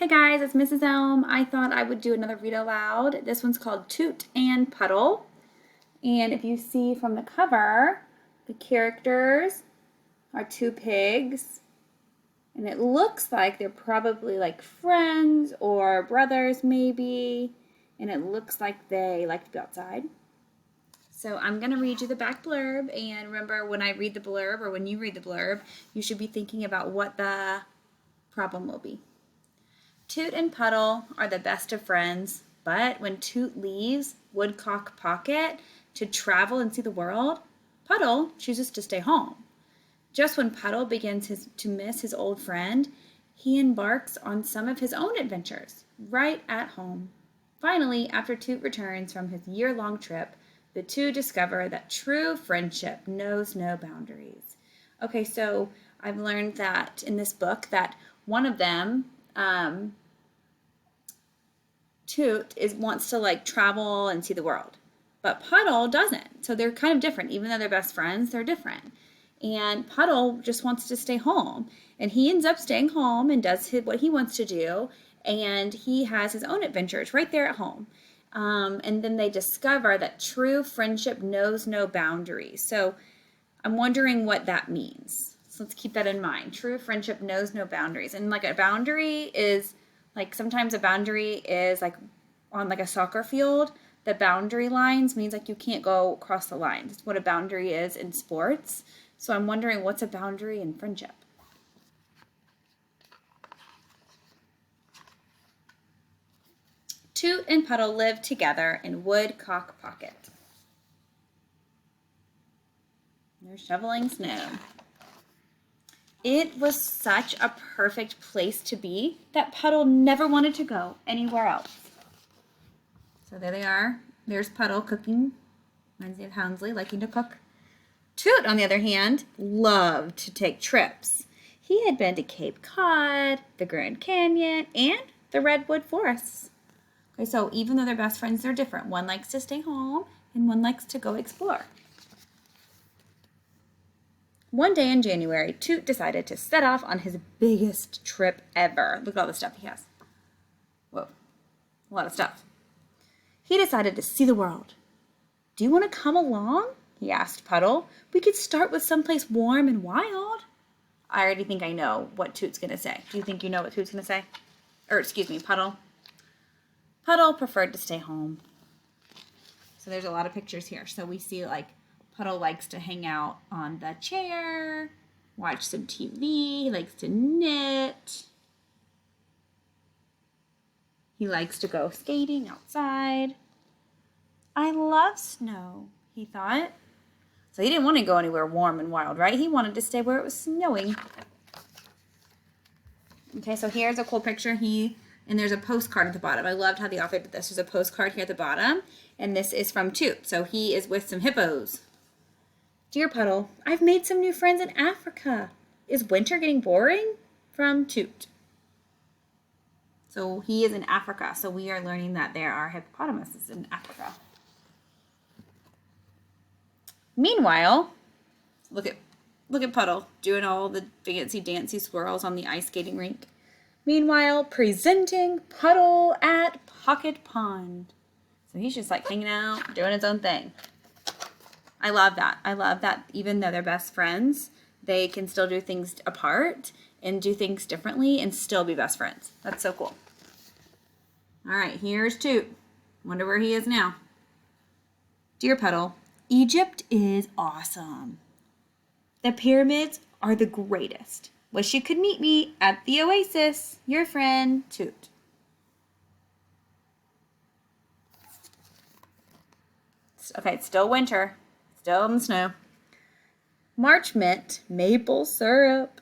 Hey guys, it's Mrs. Elm. I thought I would do another read aloud. This one's called Toot and Puddle. And if you see from the cover, the characters are two pigs. And it looks like they're probably like friends or brothers maybe. And it looks like they like to be outside. So I'm going to read you the back blurb. And remember, when I read the blurb or when you read the blurb, you should be thinking about what the problem will be. Toot and Puddle are the best of friends, but when Toot leaves Woodcock Pocket to travel and see the world, Puddle chooses to stay home. Just when Puddle begins to miss his old friend, he embarks on some of his own adventures, right at home. Finally, after Toot returns from his year-long trip, the two discover that true friendship knows no boundaries. Okay, so I've learned that in this book that one of them, Toot wants to like travel and see the world, but Puddle doesn't. So they're kind of different. Even though they're best friends, they're different. And Puddle just wants to stay home, and he ends up staying home and does what he wants to do, and he has his own adventures right there at home. And then they discover that true friendship knows no boundaries. So I'm wondering what that means. So let's keep that in mind. True friendship knows no boundaries. And like a boundary is like sometimes a boundary is like on like a soccer field. The boundary lines means like you can't go across the line. That's what a boundary is in sports. So I'm wondering what's a boundary in friendship. Toot and Puddle live together in Woodcock Pocket. They're shoveling snow. It was such a perfect place to be that Puddle never wanted to go anywhere else. So there they are. There's Puddle cooking. Reminds me of Houndsley liking to cook. Toot, on the other hand, loved to take trips. He had been to Cape Cod, the Grand Canyon, and the Redwood Forests. Okay, so even though they're best friends, they're different. One likes to stay home, and one likes to go explore. One day in January, Toot decided to set off on his biggest trip ever. Look at all the stuff he has. Whoa, a lot of stuff. He decided to see the world. Do you want to come along? He asked Puddle. We could start with someplace warm and wild. I already think I know what Toot's going to say. Do you think you know what Toot's going to say? Or, excuse me, Puddle. Puddle preferred to stay home. So there's a lot of pictures here. So we see like Puddle likes to hang out on the chair, watch some TV, he likes to knit. He likes to go skating outside. I love snow, he thought. So he didn't want to go anywhere warm and wild, right? He wanted to stay where it was snowing. Okay, so here's a cool picture. And there's a postcard at the bottom. I loved how the author did this. There's a postcard here at the bottom, and this is from Toot. So he is with some hippos. Dear Puddle, I've made some new friends in Africa. Is winter getting boring? From Toot. So he is in Africa. So we are learning that there are hippopotamuses in Africa. Meanwhile, look at Puddle doing all the fancy dancy swirls on the ice skating rink. Meanwhile, presenting Puddle at Pocket Pond. So he's just like hanging out, doing his own thing. I love that. I love that even though they're best friends, they can still do things apart and do things differently and still be best friends. That's so cool. All right, here's Toot. Wonder where he is now. Dear Puddle, Egypt is awesome. The pyramids are the greatest. Wish you could meet me at the oasis. Your friend, Toot. Okay, it's still winter. Still in the snow. March mint maple syrup.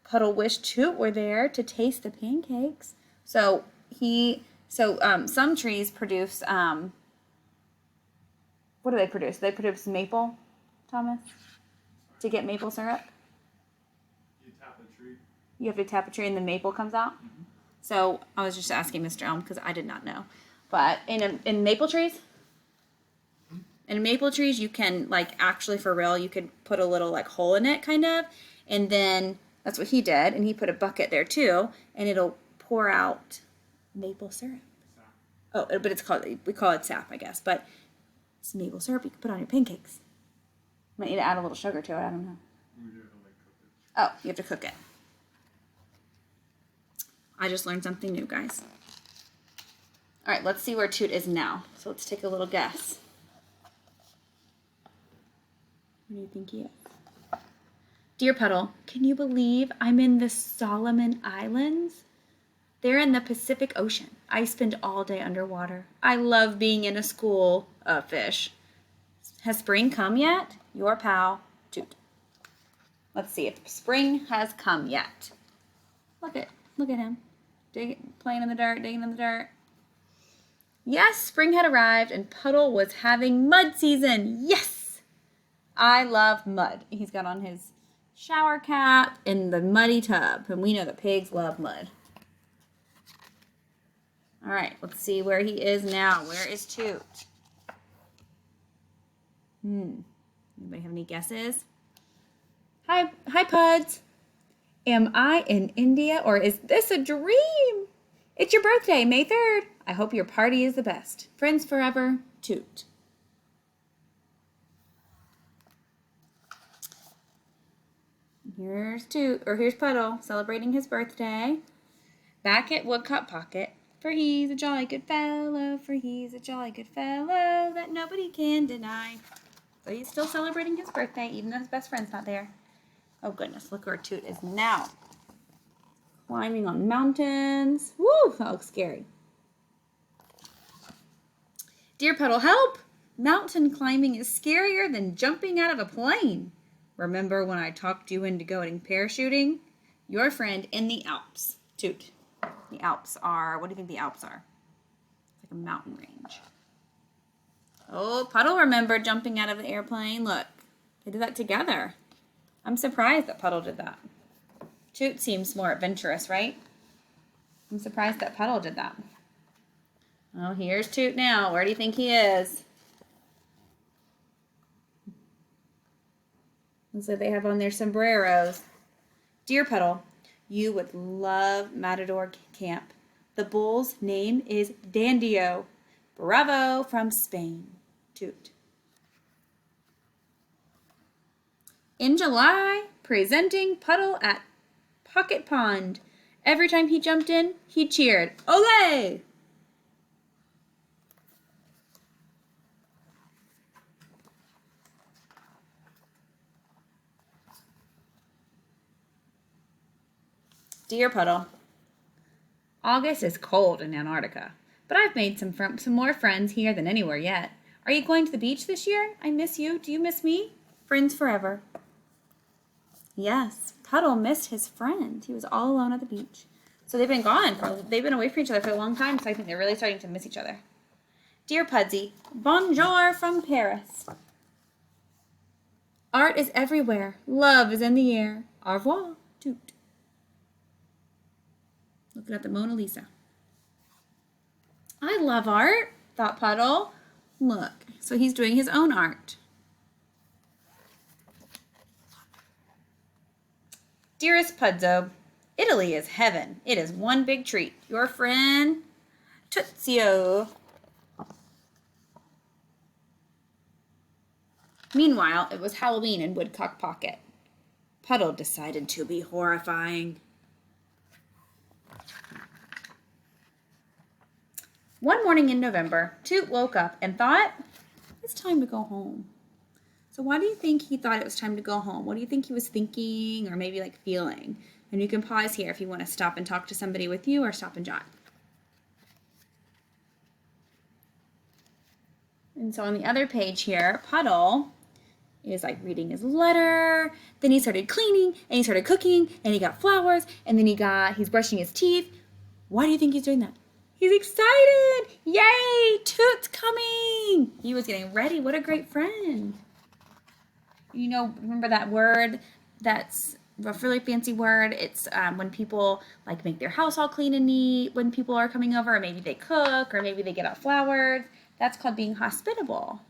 Puddle wished Toot were there to taste the pancakes. So some trees produce, what do they produce? They produce maple, Thomas, to get maple syrup. You have to tap a tree and the maple comes out? Mm-hmm. So I was just asking Mr. Elm because I did not know. But in maple trees, you can like actually for real, you could put a little like hole in it kind of. And then that's what he did. And he put a bucket there too. And it'll pour out maple syrup. Oh, but we call it sap, I guess. But it's maple syrup you can put on your pancakes. Might need to add a little sugar to it. I don't know. Oh, you have to cook it. I just learned something new, guys. All right, let's see where Toot is now. So let's take a little guess. Where do you think he is? Dear Puddle, can you believe I'm in the Solomon Islands? They're in the Pacific Ocean. I spend all day underwater. I love being in a school of fish. Has spring come yet? Your pal, Toot. Let's see if spring has come yet. Look at him. Playing in the dirt, digging in the dirt. Yes, spring had arrived and Puddle was having mud season. Yes! I love mud. He's got on his shower cap in the muddy tub. And we know that pigs love mud. All right, let's see where he is now. Where is Toot? Anybody have any guesses? Hi, Puds. Am I in India or is this a dream? It's your birthday, May 3rd. I hope your party is the best. Friends forever, Toot. Here's Puddle celebrating his birthday. Back at Woodcut Pocket. For he's a jolly good fellow, that nobody can deny. So he's still celebrating his birthday, even though his best friend's not there. Oh goodness, look where Toot is now. Climbing on mountains. Woo, that looks scary. Dear Puddle, help! Mountain climbing is scarier than jumping out of a plane. Remember when I talked you into going parachuting? Your friend in the Alps, Toot. The Alps are, what do you think the Alps are? It's like a mountain range. Oh, Puddle remembered jumping out of the airplane. Look, they did that together. I'm surprised that Puddle did that. Toot seems more adventurous, right? I'm surprised that Puddle did that. Oh, here's Toot now. Where do you think he is? Looks like they have on their sombreros. Dear Puddle, you would love Matador Camp. The bull's name is Dandio. Bravo from Spain. Toot. In July, presenting Puddle at Pocket Pond. Every time he jumped in, he cheered, Olé! Dear Puddle, August is cold in Antarctica, but I've made some more friends here than anywhere yet. Are you going to the beach this year? I miss you. Do you miss me? Friends forever. Yes, Puddle missed his friend. He was all alone at the beach. So they've been away from each other for a long time, so I think they're really starting to miss each other. Dear Pudsy, bonjour from Paris. Art is everywhere. Love is in the air. Au revoir, Toot. Looking at the Mona Lisa. I love art, thought Puddle. Look, so he's doing his own art. Dearest Pudzo, Italy is heaven. It is one big treat. Your friend, Tuzio. Meanwhile, it was Halloween in Woodcock Pocket. Puddle decided to be horrifying. One morning in November, Toot woke up and thought, it's time to go home. So why do you think he thought it was time to go home? What do you think he was thinking or maybe like feeling? And you can pause here if you want to stop and talk to somebody with you or stop and jot. And so on the other page here, Puddle is like reading his letter. Then he started cleaning and he started cooking and he got flowers and then he's brushing his teeth. Why do you think he's doing that? He's excited! Yay! Toot's coming! He was getting ready. What a great friend. You know, remember that word that's a really fancy word? It's when people like make their house all clean and neat when people are coming over, or maybe they cook, or maybe they get out flowers. That's called being hospitable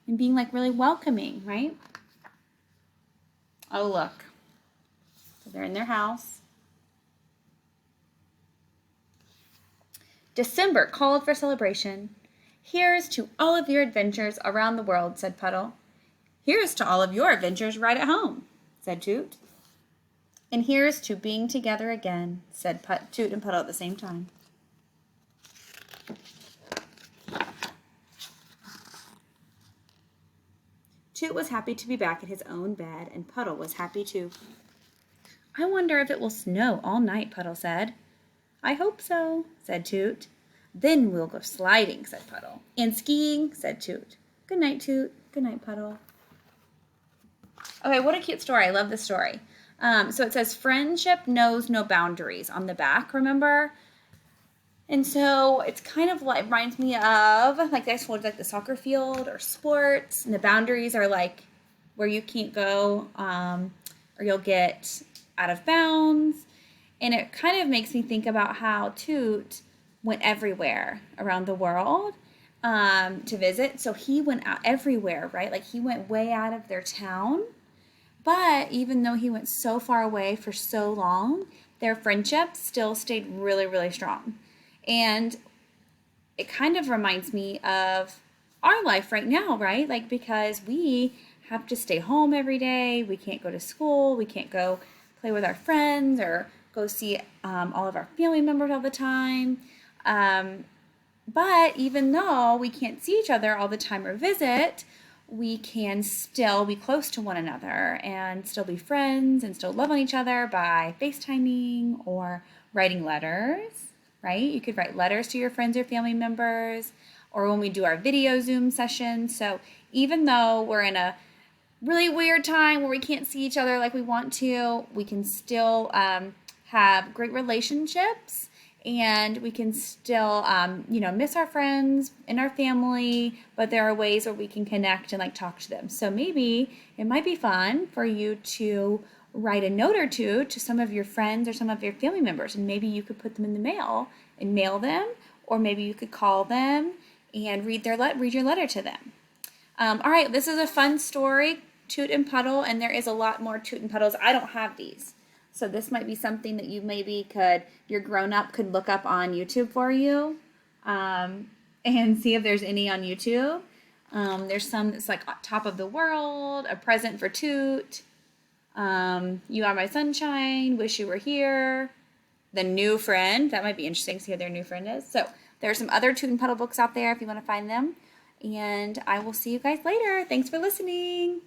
and being like really welcoming, right? Oh, look. So they're in their house. December called for celebration. Here's to all of your adventures around the world, said Puddle. Here's to all of your adventures right at home, said Toot. And here's to being together again, said Toot and Puddle at the same time. Toot was happy to be back in his own bed, and Puddle was happy too. I wonder if it will snow all night, Puddle said. I hope so, said Toot. Then we'll go sliding, said Puddle. And skiing, said Toot. Good night, Toot. Good night, Puddle. Okay, what a cute story. I love this story. So it says, friendship knows no boundaries on the back, remember? And so it's kind of like, reminds me of, like I told you, like the soccer field or sports. And the boundaries are like where you can't go or you'll get out of bounds. And it kind of makes me think about how Toot went everywhere around the world to visit. So he went out everywhere, right? Like he went way out of their town. But even though he went so far away for so long, their friendship still stayed really, really strong. And it kind of reminds me of our life right now, right? Like because we have to stay home every day. We can't go to school. We can't go play with our friends or go see all of our family members all the time. But even though we can't see each other all the time or visit, we can still be close to one another and still be friends and still love on each other by FaceTiming or writing letters, right? You could write letters to your friends or family members, or when we do our video Zoom session. So even though we're in a really weird time where we can't see each other like we want to, we can still have great relationships. And we can still, miss our friends and our family, but there are ways where we can connect and like talk to them. So maybe it might be fun for you to write a note or two to some of your friends or some of your family members, and maybe you could put them in the mail and mail them, or maybe you could call them and read your letter to them. All right, this is a fun story, Toot and Puddle, and there is a lot more Toot and Puddles. I don't have these. So this might be something that you maybe your grown-up could look up on YouTube for you and see if there's any on YouTube. There's some that's like Top of the World, A Present for Toot, You Are My Sunshine, Wish You Were Here, The New Friend. That might be interesting to see who their new friend is. So there are some other Toot and Puddle books out there if you want to find them. And I will see you guys later. Thanks for listening.